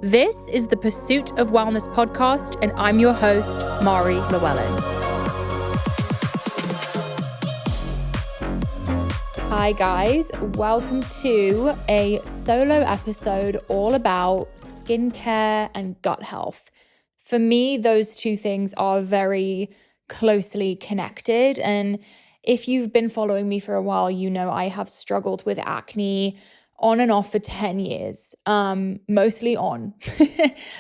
This is the Pursuit of Wellness podcast, and I'm your host, Mari Llewellyn. Hi guys, welcome to a solo episode all about skincare and gut health. For me, those two things are very closely connected, and if you've been following me for a while, you know I have struggled with acne on and off for 10 years, mostly on.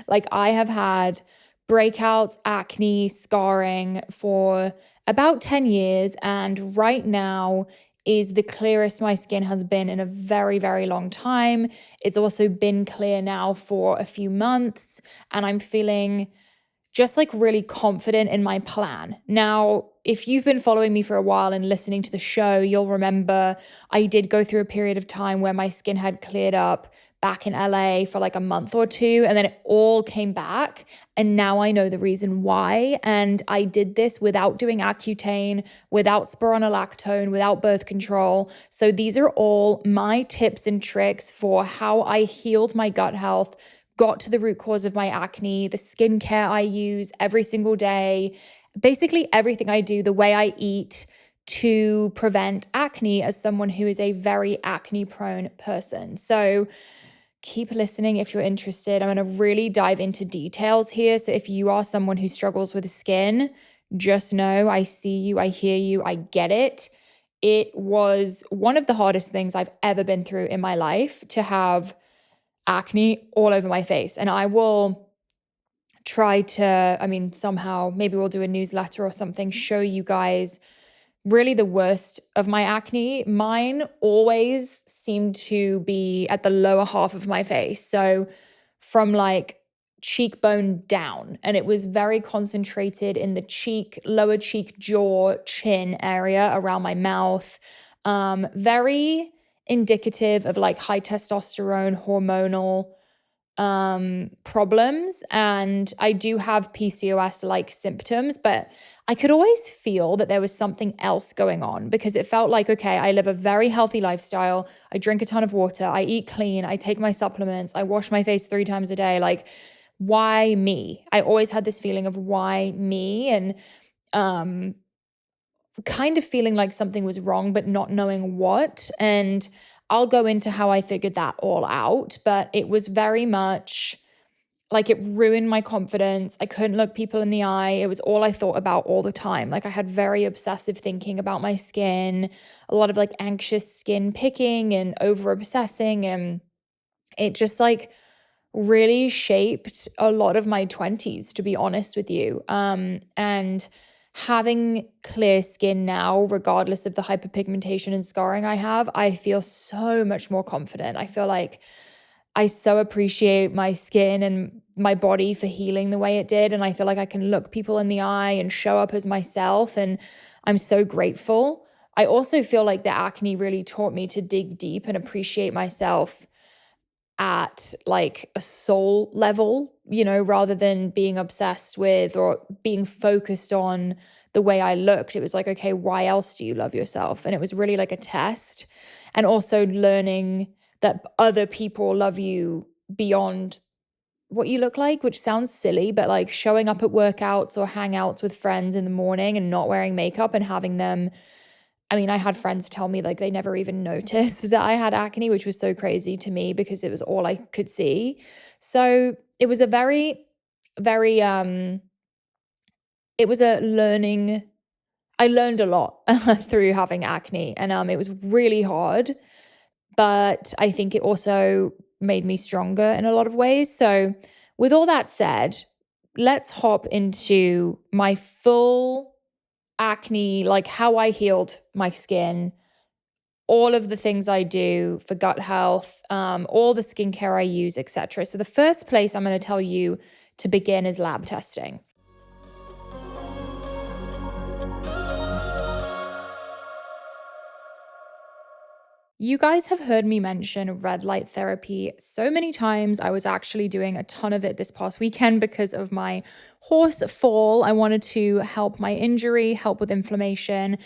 Like I have had breakouts, acne, scarring for about 10 years. And right now is the clearest my skin has been in a very, very long time. It's also been clear now for a few months, and I'm feeling just like really confident in my plan. Now, if you've been following me for a while and listening to the show, you'll remember I did go through a period of time where my skin had cleared up back in LA for like a month or two, and then it all came back. And now I know the reason why. And I did this without doing accutane, without spironolactone, without birth control. So these are all my tips and tricks for how I healed my gut health, got to the root cause of my acne, the skincare I use every single day, basically everything I do, the way I eat to prevent acne as someone who is a very acne prone person. So keep listening if you're interested. I'm going to really dive into details here. So if you are someone who struggles with skin, just know I see you, I hear you, I get it. It was one of the hardest things I've ever been through in my life to have acne all over my face. And I will try to, somehow, maybe we'll do a newsletter or something, show you guys really the worst of my acne. Mine always seemed to be at the lower half of my face. So from like cheekbone down, and it was very concentrated in the cheek, lower cheek, jaw, chin area around my mouth. Very indicative of like high testosterone hormonal problems. And I do have PCOS like symptoms, but I could always feel that there was something else going on, because it felt like, okay, I live a very healthy lifestyle. I drink a ton of water. I eat clean. I take my supplements. I wash my face 3 times a day. Like, why me? I always had this feeling of why me, and kind of feeling like something was wrong, but not knowing what. And I'll go into how I figured that all out, but it was very much like it ruined my confidence. I couldn't look people in the eye. It was all I thought about all the time. Like I had very obsessive thinking about my skin, a lot of like anxious skin picking and over obsessing. And it just like really shaped a lot of my 20s, to be honest with you. And having clear skin now, regardless of the hyperpigmentation and scarring I have, I feel so much more confident. I feel like I so appreciate my skin and my body for healing the way it did. And I feel like I can look people in the eye and show up as myself. And I'm so grateful. I also feel like the acne really taught me to dig deep and appreciate myself at like a soul level, you know, rather than being obsessed with or being focused on the way I looked. It was like, okay, why else do you love yourself? And it was really like a test. And also learning that other people love you beyond what you look like, which sounds silly, but like showing up at workouts or hangouts with friends in the morning and not wearing makeup and having them, I had friends tell me like they never even noticed that I had acne, which was so crazy to me because it was all I could see. So it was a very, very, it was a learning. I learned a lot through having acne, and it was really hard, but I think it also made me stronger in a lot of ways. So with all that said, let's hop into my full acne, like how I healed my skin, all of the things I do for gut health, all the skincare I use, etc. So the first place I'm going to tell you to begin is lab testing. You guys have heard me mention red light therapy so many times. I was actually doing a ton of it this past weekend because of my horse fall. I wanted to help my injury, help with inflammation.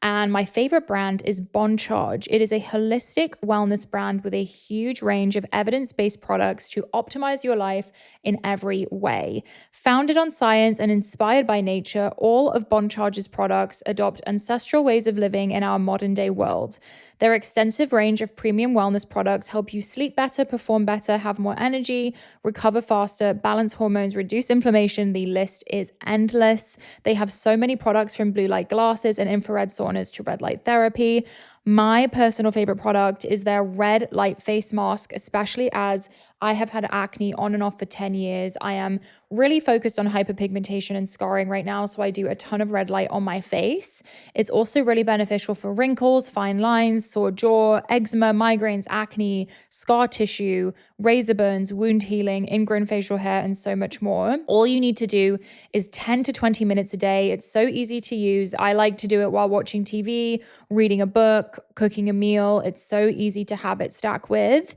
And my favorite brand is Bon Charge. It is a holistic wellness brand with a huge range of evidence-based products to optimize your life in every way. Founded on science and inspired by nature, all of Bon Charge's products adopt ancestral ways of living in our modern-day world. Their extensive range of premium wellness products help you sleep better, perform better, have more energy, recover faster, balance hormones, reduce inflammation. The list is endless. They have so many products from blue light glasses and infrared saunas to red light therapy. My personal favorite product is their red light face mask, especially as I have had acne on and off for 10 years. I am really focused on hyperpigmentation and scarring right now, so I do a ton of red light on my face. It's also really beneficial for wrinkles, fine lines, sore jaw, eczema, migraines, acne, scar tissue, razor burns, wound healing, ingrown facial hair, and so much more. All you need to do is 10 to 20 minutes a day. It's so easy to use. I like to do it while watching TV, reading a book, cooking a meal. It's so easy to habit stack with.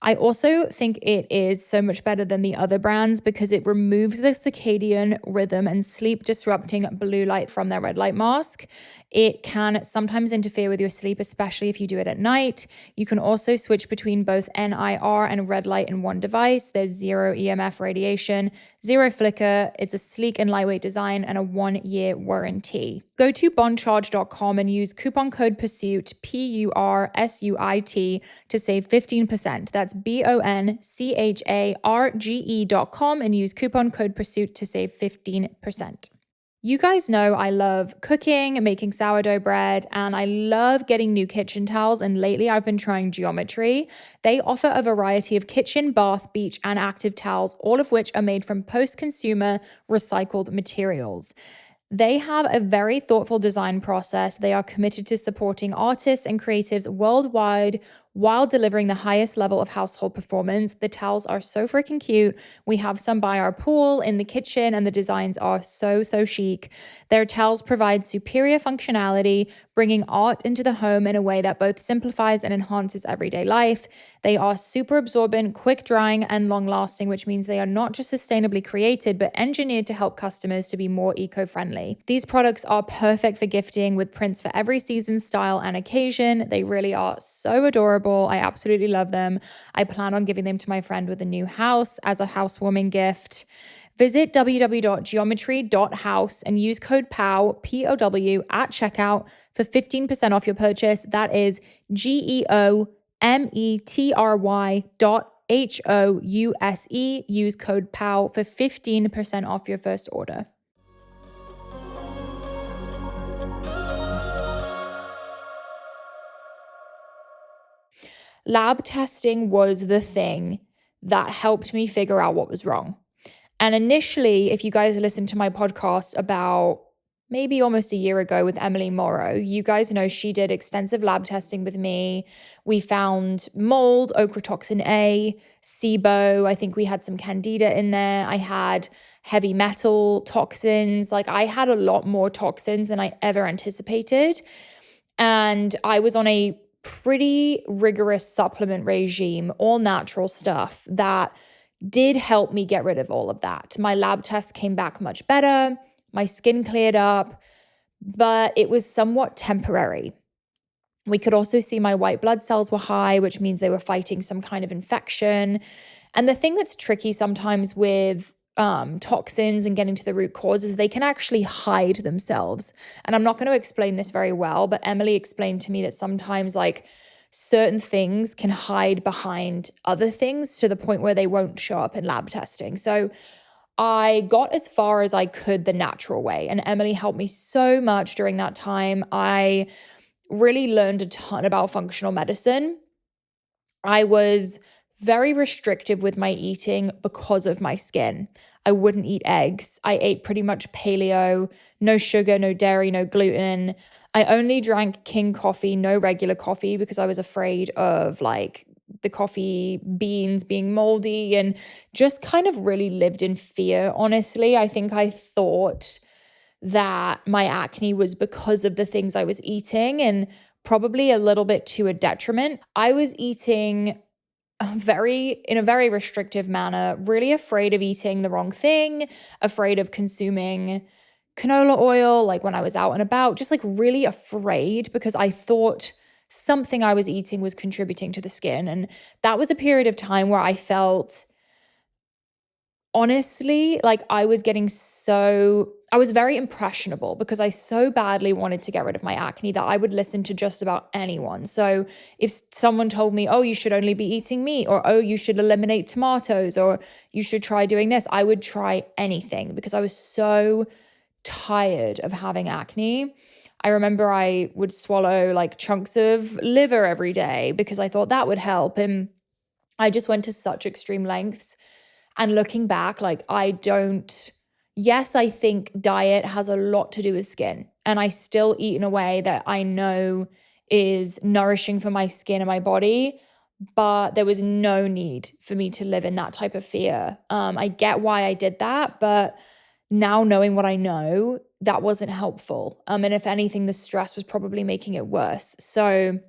I also think it is so much better than the other brands because it removes the circadian rhythm and sleep disrupting blue light from their red light mask. It can sometimes interfere with your sleep, especially if you do it at night. You can also switch between both NIR and red light in one device. There's zero EMF radiation, zero flicker. It's a sleek and lightweight design and a 1-year warranty. Go to boncharge.com and use coupon code PURSUIT, PURSUIT, to save 15%. That's BONCHARGE.com and use coupon code PURSUIT to save 15%. You guys know I love cooking, making sourdough bread, and I love getting new kitchen towels, and lately I've been trying Geometry. They offer a variety of kitchen, bath, beach, and active towels, all of which are made from post-consumer recycled materials. They have a very thoughtful design process. They are committed to supporting artists and creatives worldwide while delivering the highest level of household performance. The towels are so freaking cute. We have some by our pool in the kitchen, and the designs are so chic. Their towels provide superior functionality, bringing art into the home in a way that both simplifies and enhances everyday life. They are super absorbent, quick drying, and long lasting, which means they are not just sustainably created, but engineered to help customers to be more eco-friendly. These products are perfect for gifting with prints for every season, style, and occasion. They really are so adorable. I absolutely love them. I plan on giving them to my friend with a new house as a housewarming gift. Visit www.geometry.house and use code POW, POW, at checkout for 15% off your purchase. That is GEOMETRY.HOUSE. Use code POW for 15% off your first order. Lab testing was the thing that helped me figure out what was wrong. And initially, if you guys listened to my podcast about maybe almost a year ago with Emily Morrow, you guys know she did extensive lab testing with me. We found mold, ochratoxin A, SIBO. I think we had some candida in there. I had heavy metal toxins. Like, I had a lot more toxins than I ever anticipated. And I was on a pretty rigorous supplement regime, all natural stuff that did help me get rid of all of that. My lab tests came back much better. My skin cleared up, but it was somewhat temporary. We could also see my white blood cells were high, which means they were fighting some kind of infection. And the thing that's tricky sometimes with toxins and getting to the root cause is they can actually hide themselves. And I'm not going to explain this very well, but Emily explained to me that sometimes like certain things can hide behind other things to the point where they won't show up in lab testing. So I got as far as I could the natural way, and Emily helped me so much during that time. I really learned a ton about functional medicine. I was very restrictive with my eating because of my skin. I wouldn't eat eggs. I ate pretty much paleo, no sugar, no dairy, no gluten. I only drank King coffee, no regular coffee, because I was afraid of like the coffee beans being moldy, and just kind of really lived in fear, honestly. I think I thought that my acne was because of the things I was eating, and probably a little bit to a detriment. I was eating in a very restrictive manner, really afraid of eating the wrong thing, afraid of consuming canola oil, like when I was out and about, just like really afraid because I thought something I was eating was contributing to the skin. And that was a period of time where I felt, honestly, like I was very impressionable because I so badly wanted to get rid of my acne that I would listen to just about anyone. So if someone told me, oh, you should only be eating meat, or oh, you should eliminate tomatoes, or you should try doing this, I would try anything because I was so tired of having acne. I remember I would swallow like chunks of liver every day because I thought that would help. And I just went to such extreme lengths. And looking back, like yes, I think diet has a lot to do with skin. And I still eat in a way that I know is nourishing for my skin and my body, but there was no need for me to live in that type of fear. I get why I did that, but now knowing what I know, that wasn't helpful. And if anything, the stress was probably making it worse. So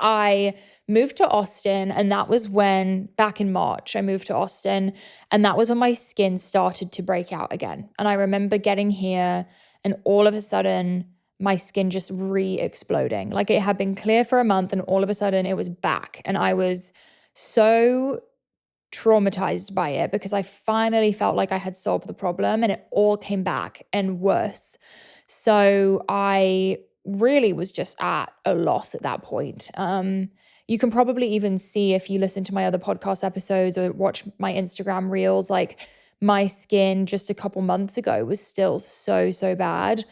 I moved to Austin, and that was back in March, I moved to Austin, and that was when my skin started to break out again. And I remember getting here, and all of a sudden, my skin just re-exploding. Like it had been clear for a month, and all of a sudden it was back. And I was so traumatized by it because I finally felt like I had solved the problem, and it all came back and worse. So I really was just at a loss at that point. You can probably even see if you listen to my other podcast episodes or watch my Instagram reels, like my skin just a couple months ago was still so, so bad.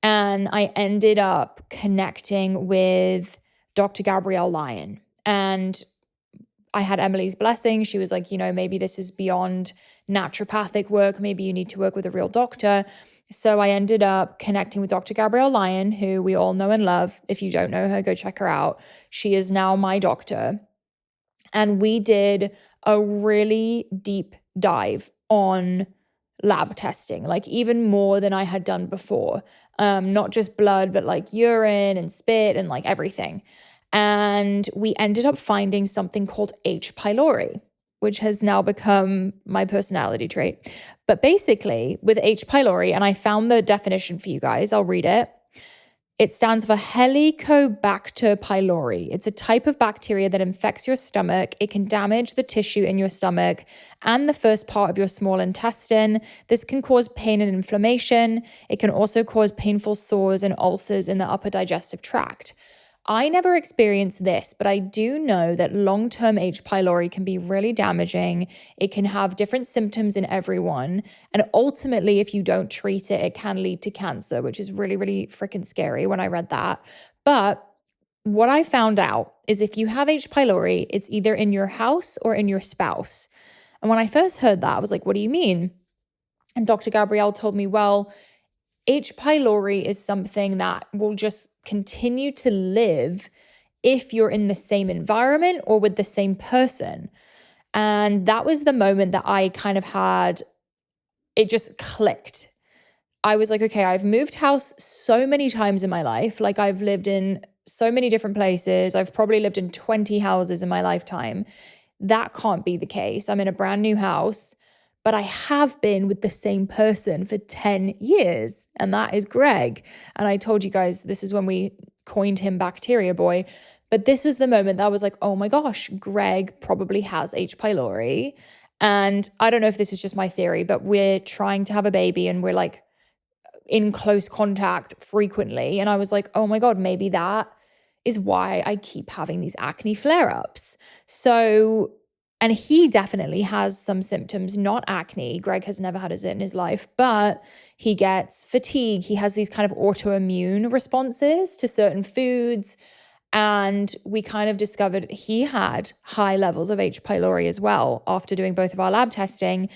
And I ended up connecting with Dr. Gabrielle Lyon. And I had Emily's blessing. She was like, maybe this is beyond naturopathic work. Maybe you need to work with a real doctor. So I ended up connecting with Dr. Gabrielle Lyon, who we all know and love. If you don't know her, go check her out. She is now my doctor. And we did a really deep dive on lab testing, like even more than I had done before. Not just blood, but like urine and spit and like everything. And we ended up finding something called H. pylori, which has now become my personality trait. But basically with H. pylori, and I found the definition for you guys, I'll read it. It stands for Helicobacter pylori. It's a type of bacteria that infects your stomach. It can damage the tissue in your stomach and the first part of your small intestine. This can cause pain and inflammation. It can also cause painful sores and ulcers in the upper digestive tract. I never experienced this, but I do know that long-term H. pylori can be really damaging. It can have different symptoms in everyone. And ultimately, if you don't treat it, it can lead to cancer, which is really, really freaking scary when I read that. But what I found out is if you have H. pylori, it's either in your house or in your spouse. And when I first heard that, I was like, what do you mean? And Dr. Gabrielle told me, well, H. pylori is something that will just continue to live if you're in the same environment or with the same person. And that was the moment that I kind of had, it just clicked. I was like, okay, I've moved house so many times in my life. Like I've lived in so many different places. I've probably lived in 20 houses in my lifetime. That can't be the case. I'm in a brand new house. But I have been with the same person for 10 years, and that is Greg. And I told you guys, this is when we coined him Bacteria Boy. But this was the moment that I was like, oh my gosh, Greg probably has H. pylori. And I don't know if this is just my theory, but we're trying to have a baby and we're like in close contact frequently. And I was like, oh my God, maybe that is why I keep having these acne flare-ups. So, and he definitely has some symptoms, not acne. Greg has never had it in his life, but he gets fatigue. He has these kind of autoimmune responses to certain foods. And we kind of discovered he had high levels of H. pylori as well after doing both of our lab testing.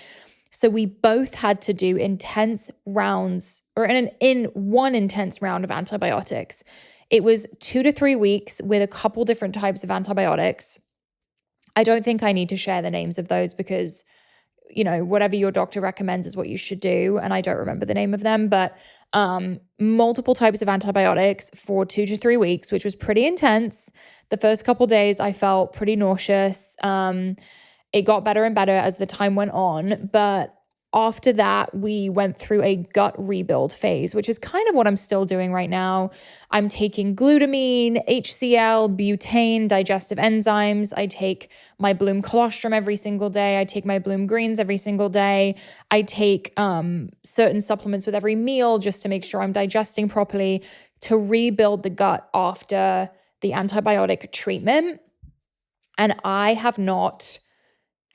So we both had to do intense rounds, or in one intense round of antibiotics. It was 2 to 3 weeks with a couple different types of antibiotics. I don't think I need to share the names of those because, whatever your doctor recommends is what you should do. And I don't remember the name of them, but multiple types of antibiotics for 2 to 3 weeks, which was pretty intense. The first couple days I felt pretty nauseous. It got better and better as the time went on, but After that, we went through a gut rebuild phase, which is kind of what I'm still doing right now. I'm taking glutamine, HCl, butane, digestive enzymes. I take my Bloom colostrum every single day. I take my Bloom greens every single day. I take certain supplements with every meal just to make sure I'm digesting properly to rebuild the gut after the antibiotic treatment. And I have not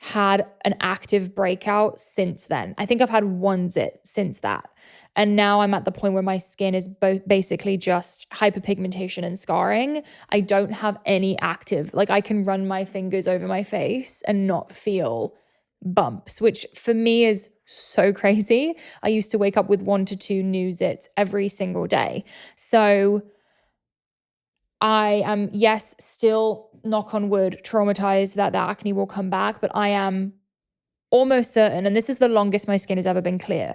had an active breakout since then. I think I've had one zit since that. And now I'm at the point where my skin is basically just hyperpigmentation and scarring. I don't have any active, like I can run my fingers over my face and not feel bumps, which for me is so crazy. I used to wake up with 1 to 2 new zits every single day. So I am, yes, still, knock on wood, traumatized that the acne will come back, but I am almost certain, and this is the longest my skin has ever been clear.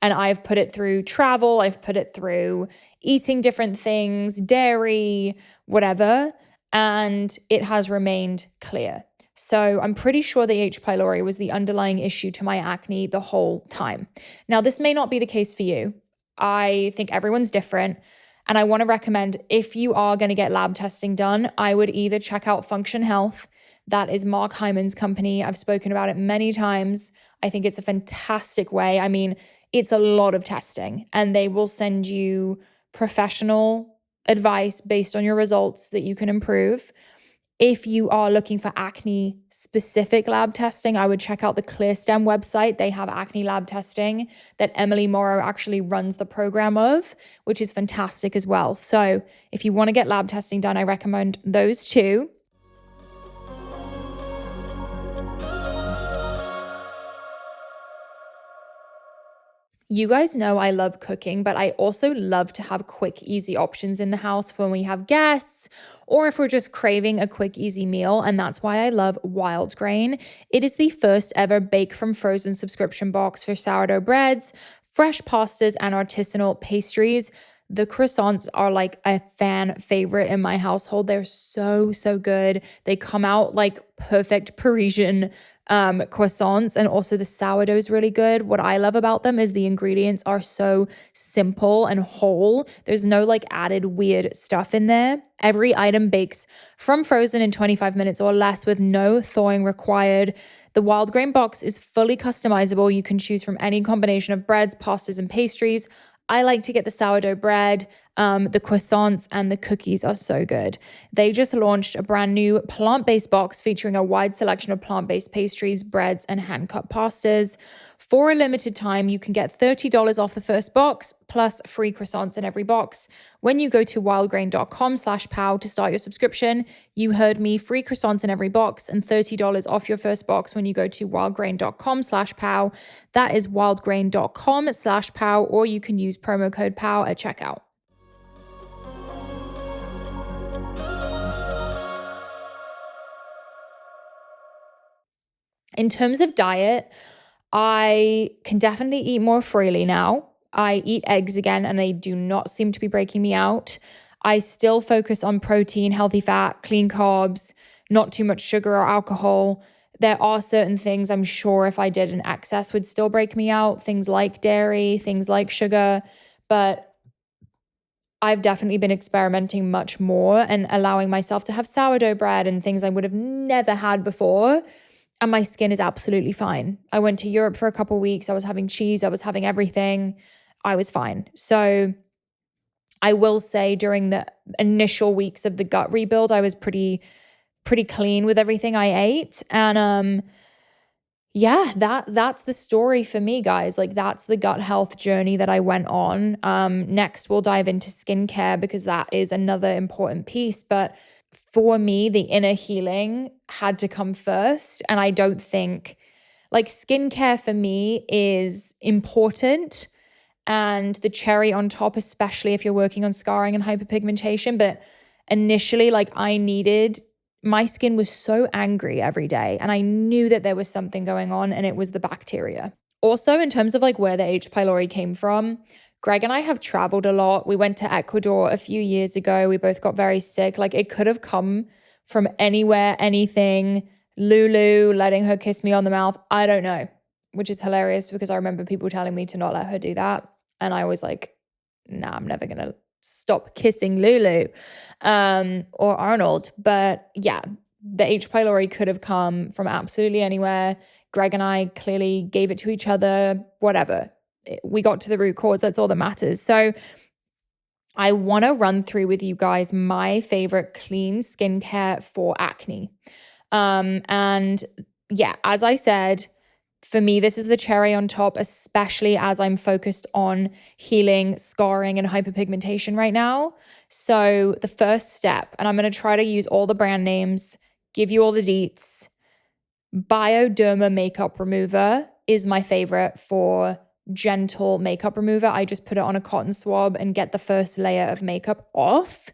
And I've put it through travel, I've put it through eating different things, dairy, whatever, and it has remained clear. So I'm pretty sure the H. pylori was the underlying issue to my acne the whole time. Now, this may not be the case for you. I think everyone's different. And I want to recommend, if you are going to get lab testing done, I would either check out Function Health. That is Mark Hyman's company. I've spoken about it many times. I think it's a fantastic way. I mean, it's a lot of testing, and they will send you professional advice based on your results that you can improve. If you are looking for acne specific lab testing, I would check out the clearest website. They have acne lab testing that Emily Morrow actually runs the program of, which is fantastic as well. So if you want to get lab testing done, I recommend those two. You guys know I love cooking, but I also love to have quick, easy options in the house for when we have guests or if we're just craving a quick, easy meal. And that's why I love Wild Grain. It is the first ever bake from frozen subscription box for sourdough breads, fresh pastas, and artisanal pastries. The croissants are like a fan favorite in my household. They're so, so good. They come out like perfect Parisian croissants, and also the sourdough is really good. What I love about them is the ingredients are so simple and whole. There's no like added weird stuff in there. Every item bakes from frozen in 25 minutes or less with no thawing required. The Wild Grain box is fully customizable. You can choose from any combination of breads, pastas, and pastries. I like to get the sourdough bread. The croissants and the cookies are so good. They just launched a brand new plant-based box featuring a wide selection of plant-based pastries, breads, and hand-cut pastas. For a limited time, you can get $30 off the first box, plus free croissants in every box. When you go to wildgrain.com/pow to start your subscription, you heard me, free croissants in every box and $30 off your first box when you go to wildgrain.com/pow. That is wildgrain.com/pow, or you can use promo code POW at checkout. In terms of diet, I can definitely eat more freely now. I eat eggs again and they do not seem to be breaking me out. I still focus on protein, healthy fat, clean carbs, not too much sugar or alcohol. There are certain things I'm sure if I did an excess would still break me out, things like dairy, things like sugar, but I've definitely been experimenting much more and allowing myself to have sourdough bread and things I would have never had before. And my skin is absolutely fine. I went to Europe for a couple of weeks. I was having cheese. I was having everything. I was fine. So I will say during the initial weeks of the gut rebuild, I was pretty clean with everything I ate. And yeah, that's the story for me, guys. Like that's the gut health journey that I went on. Next, we'll dive into skincare because that is another important piece. But for me, the inner healing had to come first. And I don't think like skincare for me is important and the cherry on top, especially if you're working on scarring and hyperpigmentation. But initially, like my skin was so angry every day and I knew that there was something going on and it was the bacteria. Also, in terms of like where the H. pylori came from, Greg and I have traveled a lot. We went to Ecuador a few years ago. We both got very sick. Like it could have come from anywhere, anything. Lulu letting her kiss me on the mouth. I don't know. which is hilarious because I remember people telling me to not let her do that. And I was like, nah, I'm never going to stop kissing Lulu or Arnold. But yeah, the H. pylori could have come from absolutely anywhere. Greg and I clearly gave it to each other, whatever. We got to the root cause. That's all that matters. So I want to run through with you guys my favorite clean skincare for acne. And yeah, as I said, for me, this is the cherry on top, especially as I'm focused on healing, scarring, and hyperpigmentation right now. So the first step, and I'm going to try to use all the brand names, give you all the deets. Bioderma makeup remover is my favorite for gentle makeup remover. I just put it on a cotton swab and get the first layer of makeup off.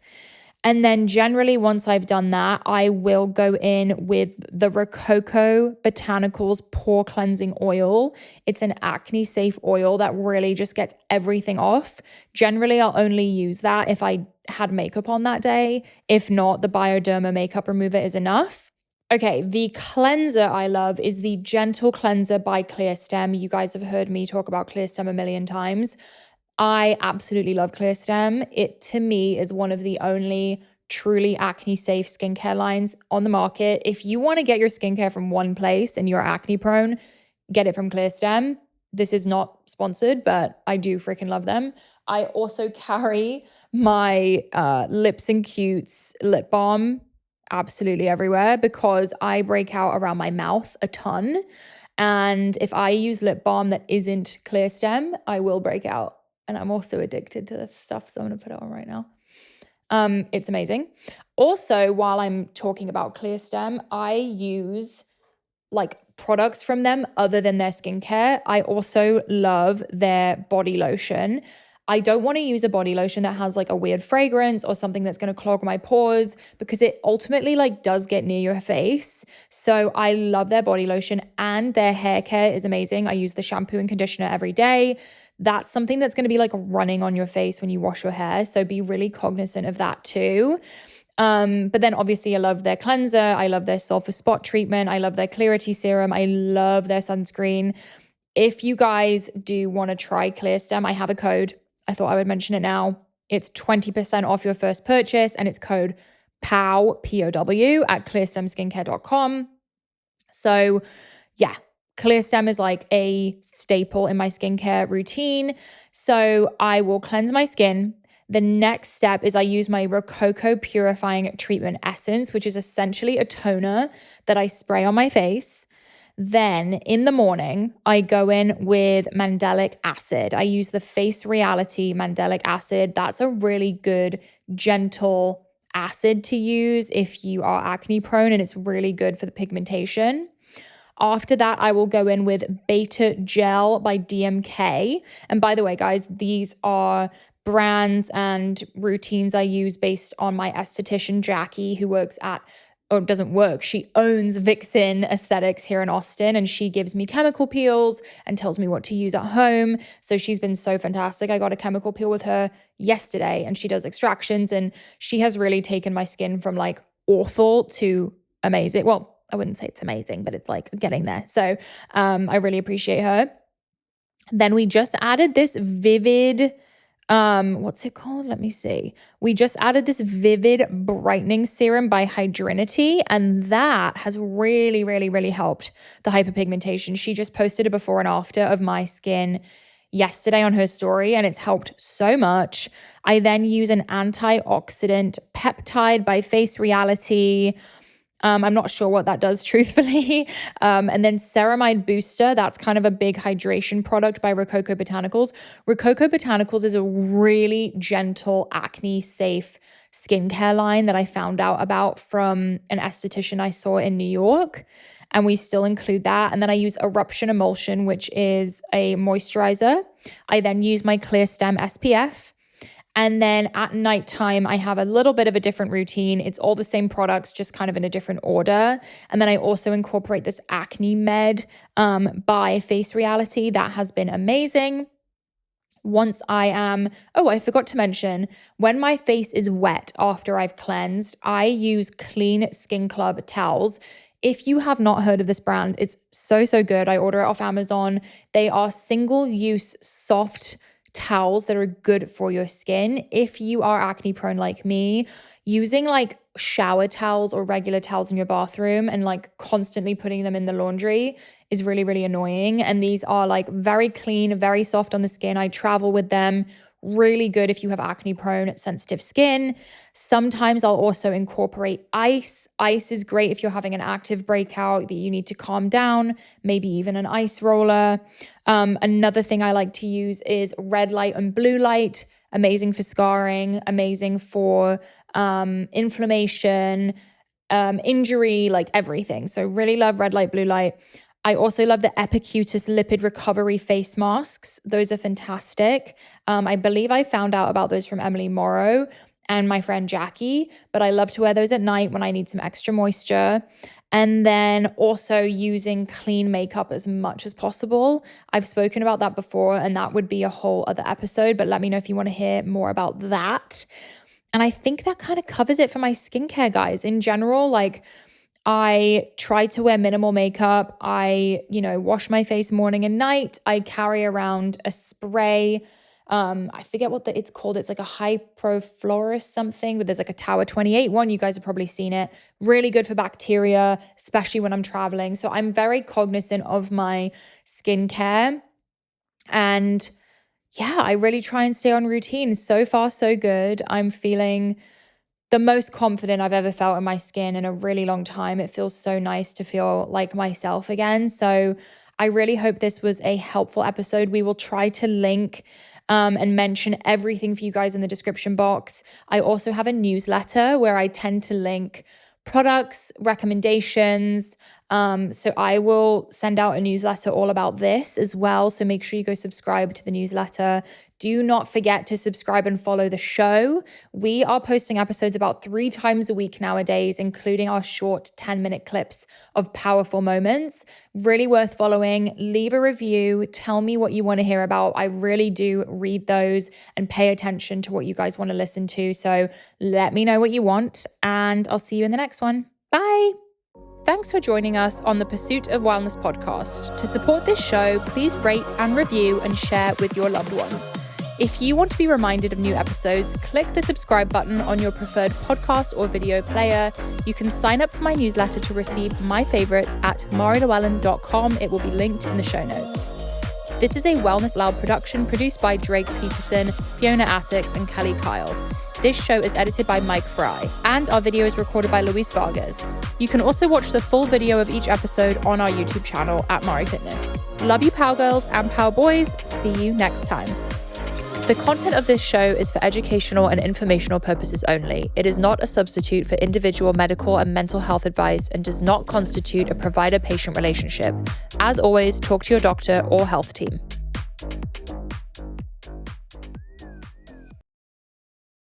And then generally once I've done that, I will go in with the Rococo Botanicals Pore Cleansing Oil. It's an acne safe oil that really just gets everything off. Generally, I'll only use that if I had makeup on that day. If not, the Bioderma makeup remover is enough. Okay, the cleanser I love is the Gentle Cleanser by Clearstem. You guys have heard me talk about Clearstem a million times. I absolutely love Clearstem. It, to me, is one of the only truly acne-safe skincare lines on the market. If you want to get your skincare from one place and you're acne prone, get it from Clearstem. This is not sponsored, but I do freaking love them. I also carry my Lips and Cutes lip balm absolutely everywhere because I break out around my mouth a ton. And if I use lip balm that isn't Clearstem, I will break out. And I'm also addicted to this stuff, so I'm going to put it on right now. It's amazing. Also, while I'm talking about Clearstem, I use like products from them other than their skincare. I also love their body lotion. I don't want to use a body lotion that has like a weird fragrance or something that's going to clog my pores because it ultimately like does get near your face. So I love their body lotion, and their hair care is amazing. I use the shampoo and conditioner every day. That's something that's going to be like running on your face when you wash your hair. So be really cognizant of that too. But then obviously I love their cleanser. I love their sulfur spot treatment. I love their clarity serum. I love their sunscreen. If you guys do want to try Clearstem, I have a code. I thought I would mention it now. It's 20% off your first purchase, and it's code POW, P-O-W, at clearstemskincare.com. So yeah, Clearstem is like a staple in my skincare routine. So I will cleanse my skin. The next step is I use my Rococo Purifying Treatment Essence, which is essentially a toner that I spray on my face. Then in the morning, I go in with mandelic acid. I use the Face Reality mandelic acid. That's a really good, gentle acid to use if you are acne prone, and it's really good for the pigmentation. After that, I will go in with Beta Gel by DMK. And by the way, guys, these are brands and routines I use based on my esthetician, Jackie, who works at, or doesn't work, she owns Vixen Aesthetics here in Austin, and she gives me chemical peels and tells me what to use at home. So she's been so fantastic. I got a chemical peel with her yesterday, and she does extractions, and she has really taken my skin from like awful to amazing. Well, I wouldn't say it's amazing, but it's like getting there. So I really appreciate her. Then we just added this Vivid, what's it called? Let me see. We just added this Vivid Brightening Serum by Hydrinity, and that has really, really, really helped the hyperpigmentation. She just posted a before and after of my skin yesterday on her story, and it's helped so much. I then use an antioxidant peptide by Face Reality. I'm not sure what that does, truthfully. And then Ceramide Booster, that's kind of a big hydration product by Rococo Botanicals. Rococo Botanicals is a really gentle, acne-safe skincare line that I found out about from an esthetician I saw in New York. And we still include that. And then I use Eruption Emulsion, which is a moisturizer. I then use my Clearstem SPF. And then at nighttime, I have a little bit of a different routine. It's all the same products, just kind of in a different order. And then I also incorporate this Acne Med by Face Reality. That has been amazing. Once I forgot to mention, when my face is wet after I've cleansed, I use Clean Skin Club towels. If you have not heard of this brand, it's so, so good. I order it off Amazon. They are single-use soft towels that are good for your skin. If you are acne prone like me, using like shower towels or regular towels in your bathroom and like constantly putting them in the laundry is really, really annoying. And these are like very clean, very soft on the skin. I travel with them. Really good if you have acne prone, sensitive skin. Sometimes I'll also incorporate ice. Ice is great if you're having an active breakout that you need to calm down, maybe even an ice roller. Another thing I like to use is red light and blue light. Amazing for scarring, amazing for inflammation, injury, like everything. So really love red light, blue light. I also love the Epicurus Lipid Recovery face masks. Those are fantastic. I believe I found out about those from Emily Morrow and my friend Jackie, but I love to wear those at night when I need some extra moisture. And then also using clean makeup as much as possible. I've spoken about that before, and that would be a whole other episode, but let me know if you want to hear more about that. And I think that kind of covers it for my skincare, guys. In general, like, I try to wear minimal makeup. I, wash my face morning and night. I carry around a spray. I forget what it's called. It's like a Hyproflorus something, but there's like a Tower 28 one. You guys have probably seen it. Really good for bacteria, especially when I'm traveling. So I'm very cognizant of my skincare. And yeah, I really try and stay on routine. So far, so good. I'm feeling the most confident I've ever felt in my skin in a really long time. It feels so nice to feel like myself again. So I really hope this was a helpful episode. We will try to link and mention everything for you guys in the description box. I also have a newsletter where I tend to link products, recommendations. So I will send out a newsletter all about this as well. So make sure you go subscribe to the newsletter. Do not forget to subscribe and follow the show. We are posting episodes about 3 times a week nowadays, including our short 10-minute clips of powerful moments. Really worth following. Leave a review. Tell me what you want to hear about. I really do read those and pay attention to what you guys want to listen to. So let me know what you want, and I'll see you in the next one. Bye. Thanks for joining us on the Pursuit of Wellness podcast. To support this show, please rate and review and share with your loved ones. If you want to be reminded of new episodes, click the subscribe button on your preferred podcast or video player. You can sign up for my newsletter to receive my favorites at marilewellen.com. It will be linked in the show notes. This is a Wellness Loud production produced by Drake Peterson, Fiona Attix, and Kelly Kyle. This show is edited by Mike Fry, and our video is recorded by Luis Vargas. You can also watch the full video of each episode on our YouTube channel at Mari Fitness. Love you, Power Girls and Power Boys. See you next time. The content of this show is for educational and informational purposes only. It is not a substitute for individual medical and mental health advice and does not constitute a provider-patient relationship. As always, talk to your doctor or health team.